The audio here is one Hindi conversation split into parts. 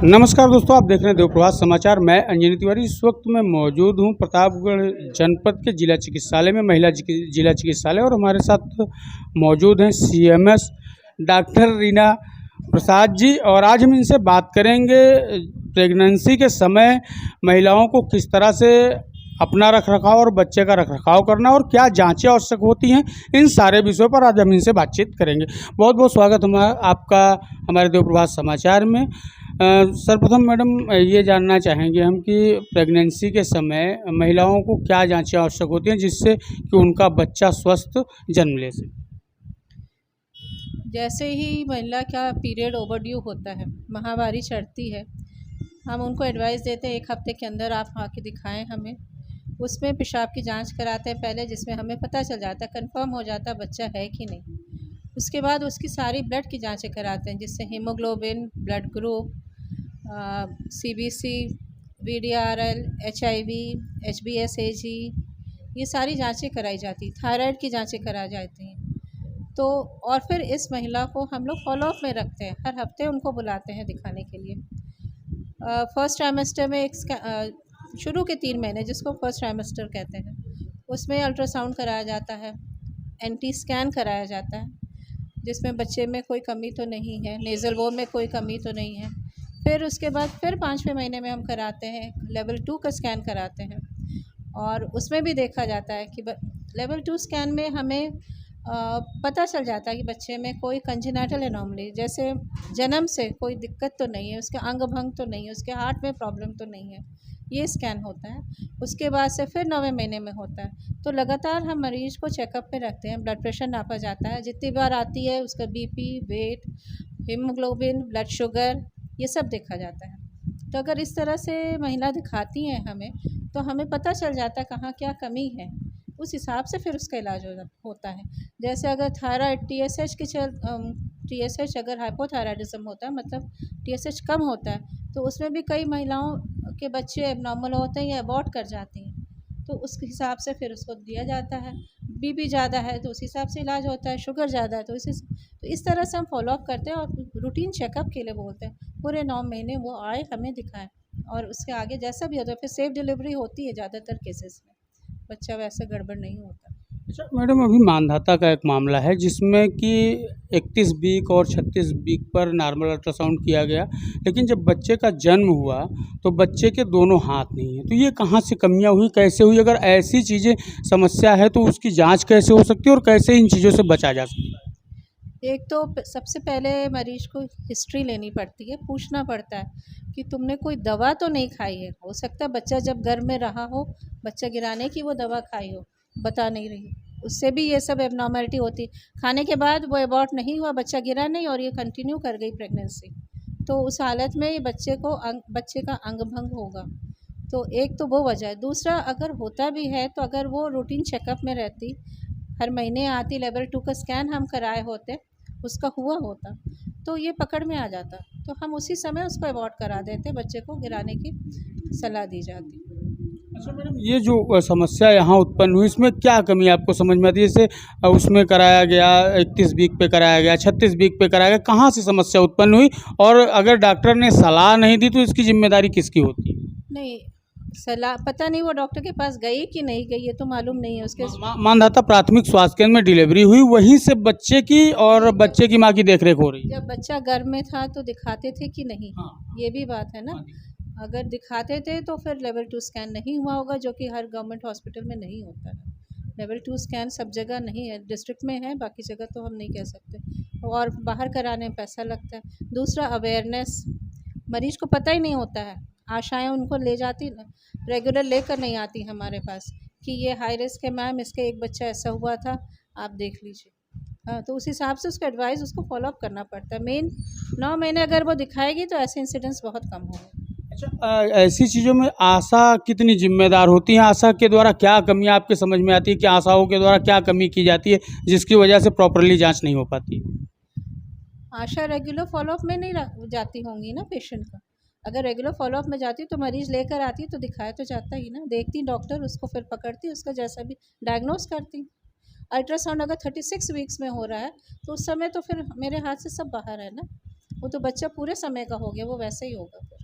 नमस्कार दोस्तों, आप देख रहे हैं देवप्रभात समाचार। मैं अंजनी तिवारी इस वक्त मैं मौजूद हूं प्रतापगढ़ जनपद के जिला चिकित्सालय में, महिला जिला चिकित्सालय, और हमारे साथ मौजूद हैं सीएमएस डॉक्टर रीना प्रसाद जी। और आज हम इनसे बात करेंगे प्रेगनेंसी के समय महिलाओं को किस तरह से अपना रखरखाव और बच्चे का रखरखाव करना और क्या जांचें आवश्यक होती हैं, इन सारे विषयों पर आज हम इनसे बातचीत करेंगे। बहुत बहुत स्वागत आपका हमारे देवप्रभात समाचार में। सर्वप्रथम मैडम ये जानना चाहेंगे हम कि प्रेगनेंसी के समय महिलाओं को क्या जांचें आवश्यक होती हैं जिससे कि उनका बच्चा स्वस्थ जन्म ले सके। जैसे ही महिला का पीरियड ओवरड्यू होता है, माहवारी चढ़ती है, हम उनको एडवाइस देते हैं 1 हफ्ते के अंदर आप आके दिखाएं हमें। उसमें पेशाब की जांच कराते हैं पहले, जिसमें हमें पता चल जाता है, कंफर्म हो जाता है बच्चा है कि नहीं। उसके बाद उसकी सारी ब्लड की जांचें कराते हैं, जिससे haemoglobin, blood group, CBC, VDRL, HIV, HbS-AG, ये सारी जांचें कराई जाती। थायराइड की जांचें कराई जाती हैं। तो और फिर इस महिला को हम लोग फॉलोअप में रखते हैं, हर हफ्ते उनको बुलाते हैं दिखाने के लिए। फर्स्ट ट्राइमेस्टर में शुरू के 3 महीने, जिसको फर्स्ट ट्राइमेस्टर कहते हैं, उसमें अल्ट्रासाउंड कराया जाता है, एंटी स्कैन कराया जाता है, जिसमें बच्चे में कोई कमी तो नहीं है, नेज़ल वॉल में कोई कमी तो नहीं है। फिर उसके बाद फिर 5वें महीने में हम कराते हैं लेवल 2 का स्कैन कराते हैं, और उसमें भी देखा जाता है कि लेवल 2 स्कैन में हमें पता चल जाता है कि बच्चे में कोई कंजेनिटल एनोमली, जैसे जन्म से कोई दिक्कत तो नहीं है, उसके अंग भंग तो नहीं है, उसके हार्ट में प्रॉब्लम तो नहीं है, ये स्कैन होता है। उसके बाद से फिर 9वें महीने में होता है। तो लगातार हम मरीज़ को चेकअप में रखते हैं, ब्लड प्रेशर नापा जाता है, जितनी बार आती है उसका BP, weight, haemoglobin, blood sugar, ये सब देखा जाता है। तो अगर इस तरह से महिला दिखाती हैं हमें, तो हमें पता चल जाता है कहाँ क्या कमी है, उस हिसाब से फिर उसका इलाज होता है। जैसे अगर थायराइड TSH अगर हाइपोथायराइडिज्म होता है, मतलब TSH कम होता है, तो उसमें भी कई महिलाओं के बच्चे एबनॉर्मल होते हैं या अबॉर्ट कर जाती हैं, तो उस हिसाब से फिर उसको दिया जाता है। BP ज़्यादा है तो उस हिसाब से इलाज होता है, शुगर ज़्यादा है तो इस तरह से हम फॉलोअप करते हैं और रूटीन चेकअप के लिए बोलते हैं। पूरे 9 महीने वो आए, हमें दिखाएं, और उसके आगे जैसा भी होता है फिर सेफ डिलीवरी होती है ज़्यादातर केसेस में, बच्चा वैसे गड़बड़ नहीं होता। अच्छा मैडम, अभी मानधाता का एक मामला है जिसमें कि 31 वीक और 36 वीक पर नॉर्मल अल्ट्रासाउंड किया गया, लेकिन जब बच्चे का जन्म हुआ तो बच्चे के दोनों हाथ नहीं हैं। तो ये कहाँ से कमियां हुई, कैसे हुई? अगर ऐसी चीज़ें समस्या है तो उसकी जांच कैसे हो सकती है और कैसे इन चीज़ों से बचा जा सकता है? एक तो सबसे पहले मरीज को हिस्ट्री लेनी पड़ती है, पूछना पड़ता है कि तुमने कोई दवा तो नहीं खाई है। हो सकता है बच्चा जब गर्भ में रहा हो, बच्चा गिराने की वो दवा खाई हो, बता नहीं रही, उससे भी ये सब एबनॉर्मेलिटी होती है। खाने के बाद वो अबॉर्ट नहीं हुआ, बच्चा गिरा नहीं और ये कंटिन्यू कर गई प्रेगनेंसी, तो उस हालत में ये बच्चे का अंग भंग होगा। तो एक तो वो वजह है। दूसरा, अगर होता भी है तो अगर वो रूटीन चेकअप में रहती, हर महीने आती, लेवल 2 का स्कैन हम कराए होते, उसका हुआ होता, तो ये पकड़ में आ जाता, तो हम उसी समय उसको अबॉर्ट करा देते, बच्चे को गिराने की सलाह दी जाती। अच्छा मैडम, ये जो समस्या यहाँ उत्पन्न हुई इसमें क्या कमी आपको समझ में आती है? जैसे उसमें कराया गया 31 वीक पे कराया गया, 36 वीक पे कराया गया, कहाँ से समस्या उत्पन्न हुई? और अगर डॉक्टर ने सलाह नहीं दी तो इसकी जिम्मेदारी किसकी होती है? नहीं, सलाह पता नहीं वो डॉक्टर के पास गई कि नहीं गई, ये तो मालूम नहीं है उसके। मानधाता प्राथमिक स्वास्थ्य केंद्र में डिलीवरी हुई, वहीं से बच्चे की और बच्चे की माँ की देखरेख हो रही है। जब बच्चा गर्भ में था तो दिखाते थे कि नहीं? हाँ, ये भी बात है ना। अगर दिखाते थे तो फिर लेवल 2 स्कैन नहीं हुआ होगा, जो कि हर गवर्नमेंट हॉस्पिटल में नहीं होता है। लेवल 2 स्कैन सब जगह नहीं है, डिस्ट्रिक्ट में है, बाकी जगह तो हम नहीं कह सकते, और बाहर कराने में पैसा लगता है। दूसरा, अवेयरनेस, मरीज को पता ही नहीं होता है। आशाएं उनको ले जाती, रेगुलर लेकर नहीं आती हमारे पास कि ये हाई रिस्क है मैम, इसके एक बच्चा ऐसा हुआ था, आप देख लीजिए। हाँ, तो उस हिसाब से उसको एडवाइस, उसको फॉलोअप करना पड़ता है। मेन 9 महीने अगर वो दिखाएगी तो ऐसे इंसिडेंट्स बहुत कम होंगे। अच्छा, ऐसी चीज़ों में आशा कितनी जिम्मेदार होती है? आशा के द्वारा क्या कमियां आपके समझ में आती है कि आशाओं के द्वारा क्या कमी की जाती है जिसकी वजह से प्रॉपरली जांच नहीं हो पाती? आशा रेगुलर फॉलोअप में नहीं जाती होंगी ना पेशेंट का। अगर रेगुलर फॉलोअप में जाती तो मरीज़ लेकर आती तो दिखाया तो जाता ही ना, देखती डॉक्टर, उसको फिर पकड़ती, उसका जैसा भी डायग्नोस करती। अल्ट्रासाउंड अगर 36 वीक्स में हो रहा है तो उस समय तो फिर मेरे हाथ से सब बाहर है ना, वो तो बच्चा पूरे समय का हो गया, वो वैसे ही होगा फिर।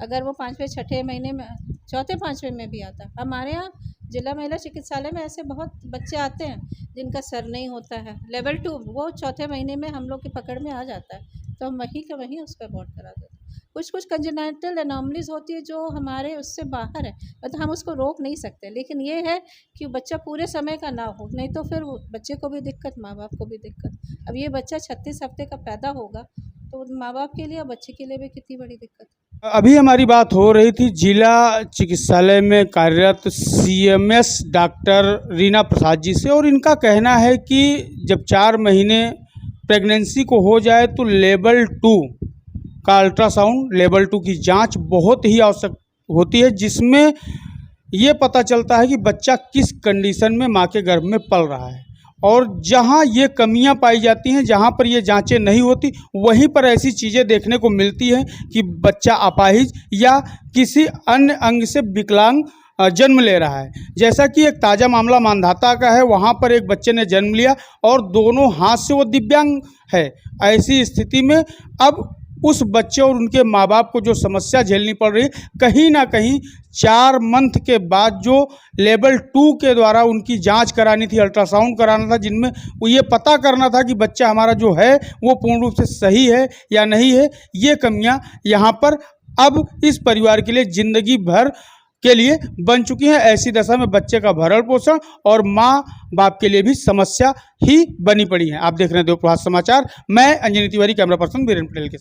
अगर वो 5वें 6ठे महीने में, चौथे 5वें में भी आता है। हमारे यहाँ जिला महिला चिकित्सालय में ऐसे बहुत बच्चे आते हैं जिनका सर नहीं होता है, लेवल 2 वो चौथे महीने में हम लोग की पकड़ में आ जाता है, तो हम वहीं का वहीं उसका अबॉर्ट करा देते हैं। कुछ कंजेनाइटल एनॉमलीज होती है जो हमारे उससे बाहर है, मतलब हम उसको रोक नहीं सकते, लेकिन ये है कि बच्चा पूरे समय का ना हो, नहीं तो फिर बच्चे को भी दिक्कत, माँ बाप को भी दिक्कत। अब ये बच्चा 36 हफ्ते का पैदा होगा तो माँ बाप के लिए और बच्चे के लिए भी कितनी बड़ी दिक्कत है। अभी हमारी बात हो रही थी जिला चिकित्सालय में कार्यरत सीएमएस डॉक्टर रीना प्रसाद जी से, और इनका कहना है कि जब 4 महीने प्रेगनेंसी को हो जाए तो लेवल 2 का अल्ट्रासाउंड, लेवल 2 की जांच बहुत ही आवश्यक होती है, जिसमें ये पता चलता है कि बच्चा किस कंडीशन में माँ के गर्भ में पल रहा है। और जहाँ ये कमियां पाई जाती हैं, जहाँ पर ये जांचें नहीं होती, वहीं पर ऐसी चीज़ें देखने को मिलती हैं कि बच्चा अपाहिज या किसी अन्य अंग से विकलांग जन्म ले रहा है। जैसा कि एक ताज़ा मामला मांधाता का है, वहाँ पर एक बच्चे ने जन्म लिया और दोनों हाथ से वो दिव्यांग है। ऐसी स्थिति में अब उस बच्चे और उनके माँ बाप को जो समस्या झेलनी पड़ रही है, कहीं ना कहीं 4 मंथ के बाद जो लेवल 2 के द्वारा उनकी जांच करानी थी, अल्ट्रासाउंड कराना था, जिनमें वो ये पता करना था कि बच्चा हमारा जो है वो पूर्ण रूप से सही है या नहीं है, ये कमियां यहाँ पर अब इस परिवार के लिए ज़िंदगी भर के लिए बन चुकी हैं। ऐसी दशा में बच्चे का भरण पोषण और माँ बाप के लिए भी समस्या ही बनी पड़ी है। आप देख रहे हैं देव प्रभात समाचार, मैं अंजनी तिवारी, कैमरा पर्सन वीरेंद्र पटेल के साथ।